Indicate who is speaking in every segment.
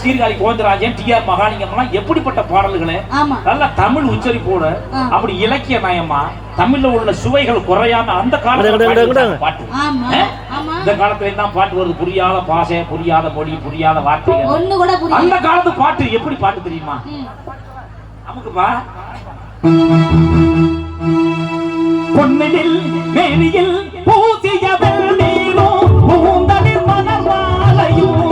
Speaker 1: Sirkazhi Govindarajan TR Mahalingam எப்படிப்பட்ட பாடல்களே நல்ல தமிழ் உச்சரிப்போட அப்படி இலக்கிய நயமா தமிழ்ல உள்ள சுவைகள் குறையாம அந்த காலத்துல பாட்டு இந்த காலத்துல என்ன பாட்டு வருது புரியாத பாஷை புரியாத மொழி புரியாத வார்த்தைகள் அந்த காலத்து பாட்டு எப்படி பாட்டு தெரியுமா நமக்குப்பா பொன்னில் மேனியில் பூசிய வெள்ளீரோ பூந்தலில் மலர்மாலையும்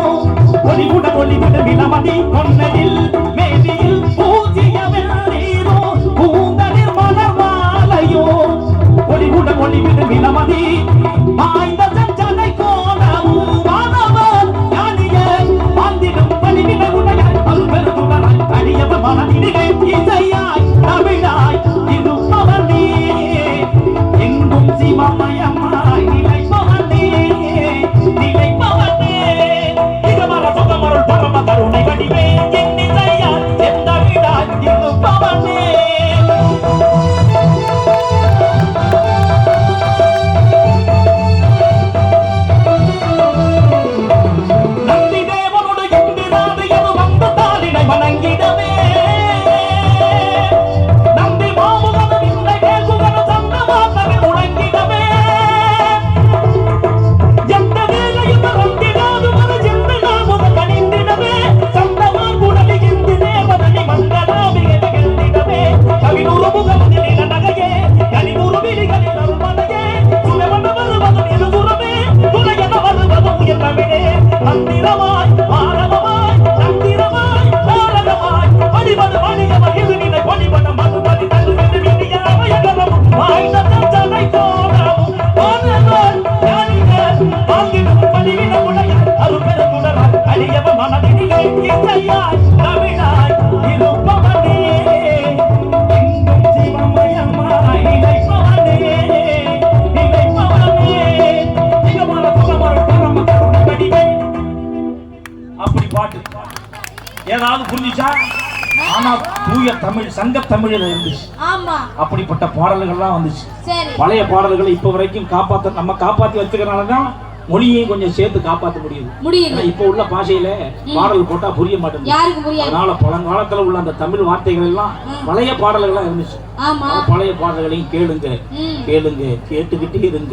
Speaker 1: ஒளிவுட ஒளிவிட விலமதி பொன்னில் மேனியில் பூசிய வெள்ளீரோ பூந்தலில் மலர்மாலையோ ஒளிவுட ஒளிவிட விலமதி மாய்ந்த சஞ்சனை கோலமும் வானவர் ஞானிய வாழ்ந்திடும் பணிவிட உடையாய் பல்பெருதுடராய் அடியவ மனதிலே இசையாய் தமிழாய் இருப்பவர் நீ எங்கும் சிவமயமாய் நிலைப்பவனே நிலைப்பவனே இகமர சுகமருள் பரம கருணை வடிவே என் இசையாய் எந்த விடாய் இருப்பவனே நந்தி தேவனோடு எங்கு நாடு எது வந்து தாளினை வணங்கிடவே ஏதாவது புரிஞ்சுச்சா? ஆனா தூய தமிழ் சங்க தமிழ்ல இருந்துச்சு. அப்படிப்பட்ட பாடல்கள்லாம் வந்துச்சு. பழைய பாடல்களை இப்ப வரைக்கும் நம்ம காப்பாத்தி வச்சுக்கிறனாலதான் மொழியையும் கொஞ்சம் சேர்த்து காப்பாற்ற முடியுது. இப்ப உள்ள பாஷையில பாடல் போட்டா புரிய மாட்டேங்குது. அதனால பழங்காலத்துல உள்ள அந்த தமிழ் வார்த்தைகள் எல்லாம் பழைய பாடல்களா இருந்துச்சு. பழைய பாடல்களையும் கேளுங்க கேட்டுக்கிட்டே இருங்க.